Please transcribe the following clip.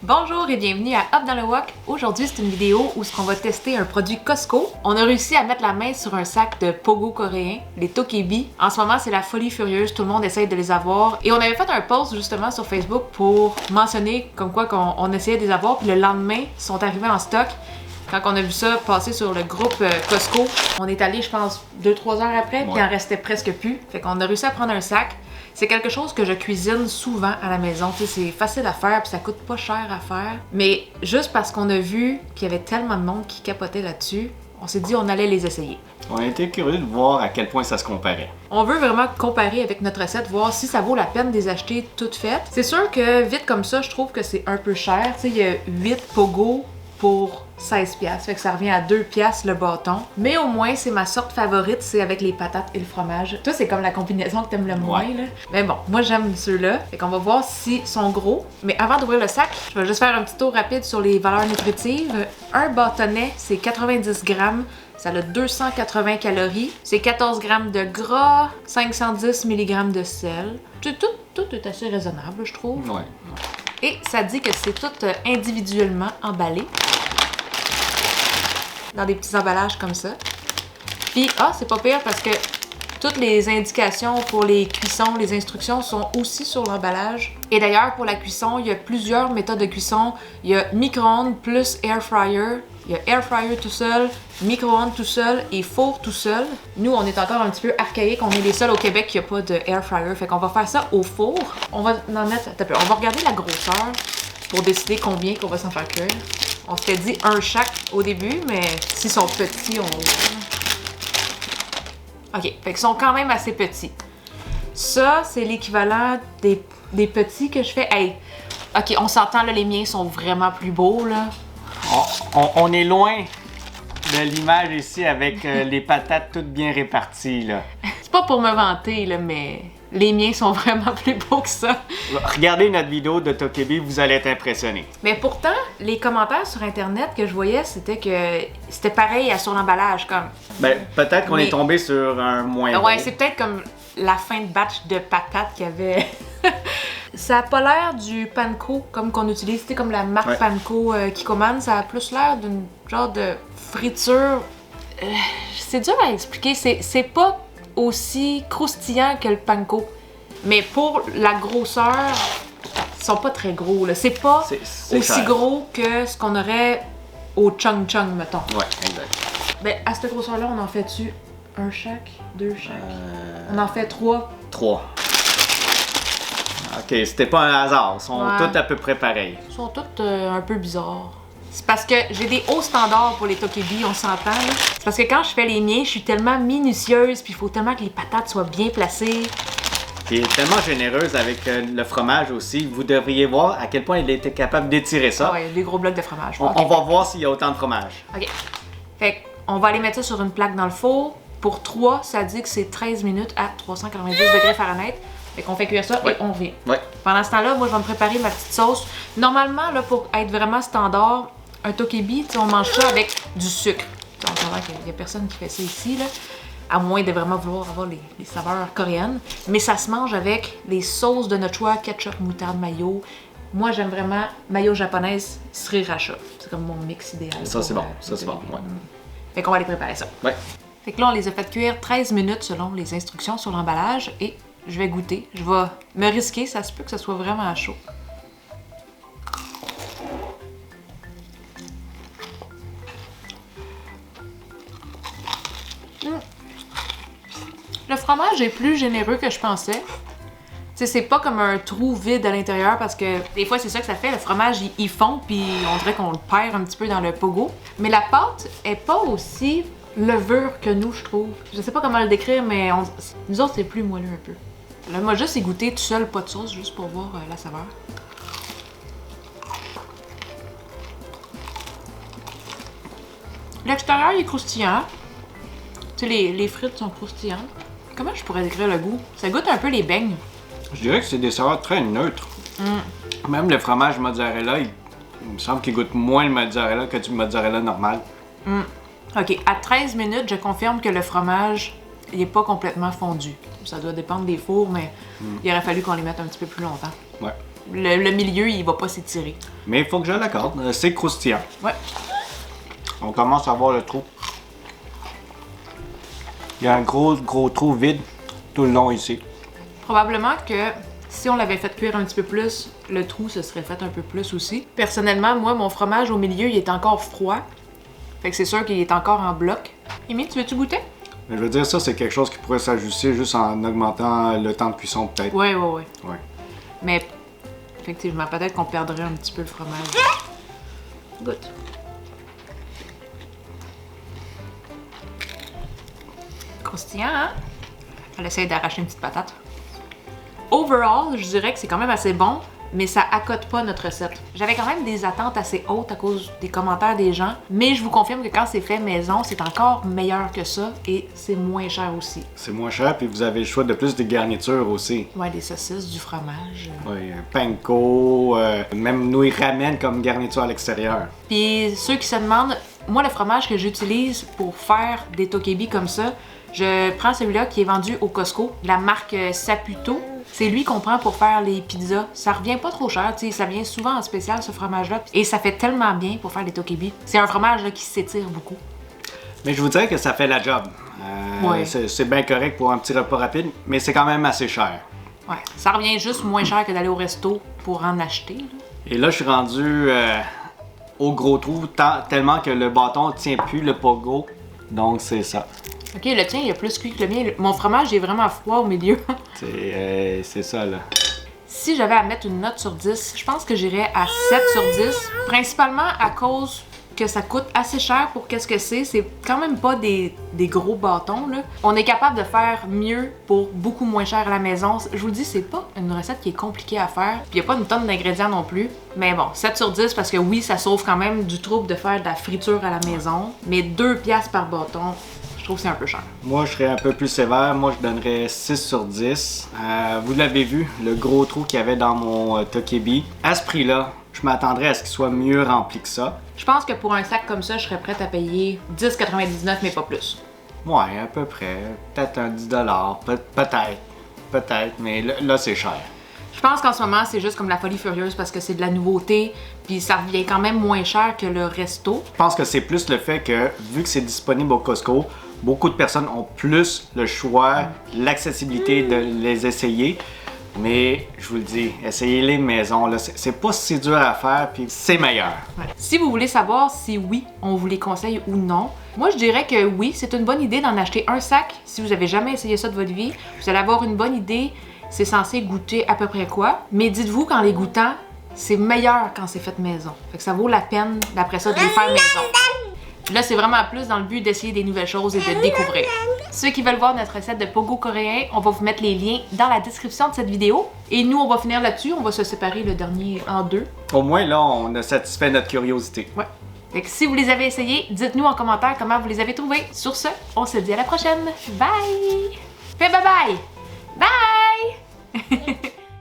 Bonjour et bienvenue à Hop dans le Wok. Aujourd'hui, c'est une vidéo où on va tester un produit Costco. On a réussi à mettre la main sur un sac de pogo coréens, les Tokebi. En ce moment, c'est la folie furieuse, tout le monde essaye de les avoir. Et on avait fait un post justement sur Facebook pour mentionner comme quoi qu'on essayait de les avoir, puis le lendemain, ils sont arrivés en stock. Quand on a vu ça passer sur le groupe Costco, on est allé, je pense, 2-3 heures après, puis il en restait presque plus. Fait qu'on a réussi à prendre un sac. C'est quelque chose que je cuisine souvent à la maison. Tu sais, c'est facile à faire puis ça coûte pas cher à faire. Mais juste parce qu'on a vu qu'il y avait tellement de monde qui capotait là-dessus, on s'est dit on allait les essayer. On était curieux de voir à quel point ça se comparait. On veut vraiment comparer avec notre recette, voir si ça vaut la peine de les acheter toutes faites. C'est sûr que vite comme ça, je trouve que c'est un peu cher. Tu sais, il y a 8 pogo pour 16$. Fait que ça revient à 2$ le bâton. Mais au moins, c'est ma sorte favorite, c'est avec les patates et le fromage. Toi, c'est comme la combinaison que t'aimes le moins, là. Mais bon, moi, j'aime ceux-là. Fait qu'on va voir s'ils sont gros. Mais avant d'ouvrir le sac, je vais juste faire un petit tour rapide sur les valeurs nutritives. Un bâtonnet, c'est 90 grammes. Ça a 280 calories. C'est 14 grammes de gras, 510 mg de sel. Tout est assez raisonnable, je trouve. Ouais. Et ça dit que c'est tout individuellement emballé. Dans des petits emballages comme ça. Puis, c'est pas pire parce que toutes les indications pour les cuissons, les instructions sont aussi sur l'emballage. Et d'ailleurs, pour la cuisson, il y a plusieurs méthodes de cuisson. Il y a micro-ondes plus air fryer. Il y a air fryer tout seul, micro-ondes tout seul et four tout seul. Nous, on est encore un petit peu archaïque. On est les seuls au Québec qui n'a pas de air fryer. Fait qu'on va faire ça au four. On va en mettre... On va regarder la grosseur pour décider combien qu'on va s'en faire cuire. On s'était dit un chaque au début, mais s'ils sont petits, on va... OK, fait qu'ils sont quand même assez petits. Ça, c'est l'équivalent des petits que je fais. Hey, OK, on s'entend, là, les miens sont vraiment plus beaux, là. On est loin de l'image ici avec les patates toutes bien réparties, là. C'est pas pour me vanter, là, mais les miens sont vraiment plus beaux que ça. Regardez notre vidéo de Tokebi, vous allez être impressionnés. Mais pourtant, les commentaires sur Internet que je voyais, c'était que c'était pareil sur l'emballage, comme... Ben, peut-être qu'on est tombé sur un moins Ouais, beau. c'est peut-être comme la fin de batch de patates qu'il y avait... Ça a pas l'air du panko comme qu'on utilise, c'était comme la marque panko Kikkoman, ça a plus l'air d'une genre de friture. C'est dur à expliquer, c'est pas aussi croustillant que le panko, mais pour la grosseur, ils sont pas très gros là. C'est pas aussi gros que ce qu'on aurait au chung chung mettons. Ouais, exact. Ben à cette grosseur là, on en fait-tu un chaque, deux chaque? On en fait 3. 3. OK, c'était pas un hasard. Ils sont tous à peu près pareils. Ils sont tous un peu bizarres. C'est parce que j'ai des hauts standards pour les Tokebi, on s'entend. C'est parce que quand je fais les miens, je suis tellement minutieuse, puis il faut tellement que les patates soient bien placées. Et tellement généreuse avec le fromage aussi. Vous devriez voir à quel point elle était capable d'étirer ça. Ouais, des gros blocs de fromage. On va voir s'il y a autant de fromage. OK. Fait qu'on va aller mettre ça sur une plaque dans le four. Pour 3, ça dit que c'est 13 minutes à 390 degrés Fahrenheit. Fait qu'on fait cuire ça et on revient. Pendant ce temps-là, moi, je vais me préparer ma petite sauce. Normalement, là, pour être vraiment standard, un Tokebi, on mange ça avec du sucre. On s'entend qu'il n'y a personne qui fait ça ici, là, à moins de vraiment vouloir avoir les saveurs coréennes. Mais ça se mange avec les sauces de notre choix, ketchup, moutarde, mayo. Moi, j'aime vraiment mayo japonaise, sriracha. C'est comme mon mix idéal. Ça, c'est bon. Ça, c'est bon. Ouais. Fait qu'on va aller préparer ça. Ouais. Fait que là, on les a fait cuire 13 minutes selon les instructions sur l'emballage et je vais goûter. Je vais me risquer, ça se peut que ce soit vraiment chaud. Le fromage est plus généreux que je pensais. Tu sais, c'est pas comme un trou vide à l'intérieur parce que des fois, c'est ça que ça fait. Le fromage, il fond puis on dirait qu'on le perd un petit peu dans le pogo. Mais la pâte est pas aussi levure que nous, je trouve. Je sais pas comment le décrire, mais nous autres, c'est plus moelleux un peu. Là, moi, juste goûter tout seul, pas de sauce, juste pour voir la saveur. L'extérieur, il est croustillant. Tu sais, les frites sont croustillantes. Comment je pourrais décrire le goût? Ça goûte un peu les beignes. Je dirais que c'est des saveurs très neutres. Même le fromage mozzarella, il me semble qu'il goûte moins le mozzarella que du mozzarella normal. OK, à 13 minutes, je confirme que le fromage, il n'est pas complètement fondu. Ça doit dépendre des fours, mais il aurait fallu qu'on les mette un petit peu plus longtemps. Ouais. Le milieu, il va pas s'étirer. Mais il faut que je l'accorde, c'est croustillant. Ouais. On commence à voir le trou. Il y a un gros trou vide tout le long ici. Probablement que si on l'avait fait cuire un petit peu plus, le trou se serait fait un peu plus aussi. Personnellement, moi, mon fromage au milieu, il est encore froid. Fait que c'est sûr qu'il est encore en bloc. Amy, tu veux-tu goûter? Mais je veux dire, ça, c'est quelque chose qui pourrait s'ajuster juste en augmentant le temps de cuisson, peut-être. Ouais. Ouais. Mais effectivement, peut-être qu'on perdrait un petit peu le fromage. Goûte. Croustillant, hein? Elle essaye d'arracher une petite patate. Overall, je dirais que c'est quand même assez bon, mais ça accote pas notre recette. J'avais quand même des attentes assez hautes à cause des commentaires des gens, mais je vous confirme que quand c'est fait maison, c'est encore meilleur que ça et c'est moins cher aussi. C'est moins cher, puis vous avez le choix de plus de garnitures aussi. Ouais, des saucisses, du fromage. Oui, panko, même nouilles ramen comme garniture à l'extérieur. Puis ceux qui se demandent, moi le fromage que j'utilise pour faire des tokebi comme ça, je prends celui-là qui est vendu au Costco, la marque Saputo. C'est lui qu'on prend pour faire les pizzas. Ça revient pas trop cher, tu sais, ça vient souvent en spécial ce fromage-là. Et ça fait tellement bien pour faire des tokebi. C'est un fromage là, qui s'étire beaucoup. Mais je vous dirais que ça fait la job. Ouais. C'est bien correct pour un petit repas rapide, mais c'est quand même assez cher. Ouais, ça revient juste moins cher que d'aller au resto pour en acheter. Là. Et là, je suis rendu au gros trou, tellement que le bâton tient plus le pogo. Donc, c'est ça. Ok, le tien, il a plus cuit que le mien. Mon fromage est vraiment froid au milieu. C'est ça, là. Si j'avais à mettre une note sur 10, je pense que j'irais à 7 sur 10. Principalement à cause que ça coûte assez cher pour qu'est-ce que c'est. C'est quand même pas des gros bâtons, là. On est capable de faire mieux pour beaucoup moins cher à la maison. Je vous le dis, c'est pas une recette qui est compliquée à faire. Puis y a pas une tonne d'ingrédients non plus. Mais bon, 7 sur 10 parce que oui, ça sauve quand même du trouble de faire de la friture à la maison. Mais 2 piastres par bâton, je trouve que c'est un peu cher. Moi, je serais un peu plus sévère. Moi, je donnerais 6 sur 10. Vous l'avez vu, le gros trou qu'il y avait dans mon tokebi. À ce prix-là, je m'attendrais à ce qu'il soit mieux rempli que ça. Je pense que pour un sac comme ça, je serais prête à payer 10,99, mais pas plus. Ouais, à peu près. Peut-être un 10 peut-être, mais là c'est cher. Je pense qu'en ce moment, c'est juste comme la folie furieuse parce que c'est de la nouveauté, puis ça revient quand même moins cher que le resto. Je pense que c'est plus le fait que, vu que c'est disponible au Costco, beaucoup de personnes ont plus le choix, l'accessibilité de les essayer. Mais je vous le dis, essayez-les maison, là, c'est pas si dur à faire, puis c'est meilleur. Ouais. Si vous voulez savoir si oui, on vous les conseille ou non, moi je dirais que oui, c'est une bonne idée d'en acheter un sac. Si vous avez jamais essayé ça de votre vie, vous allez avoir une bonne idée. C'est censé goûter à peu près quoi. Mais dites-vous qu'en les goûtant, c'est meilleur quand c'est fait maison. Fait que ça vaut la peine, d'après ça, de les faire maison. Là, c'est vraiment plus dans le but d'essayer des nouvelles choses et de découvrir. Ceux qui veulent voir notre recette de pogo coréen, on va vous mettre les liens dans la description de cette vidéo. Et nous, on va finir là-dessus. On va se séparer le dernier en deux. Au moins, là, on a satisfait notre curiosité. Ouais. Fait que si vous les avez essayés, dites-nous en commentaire comment vous les avez trouvés. Sur ce, on se dit à la prochaine. Bye! Fais bye bye! Bye!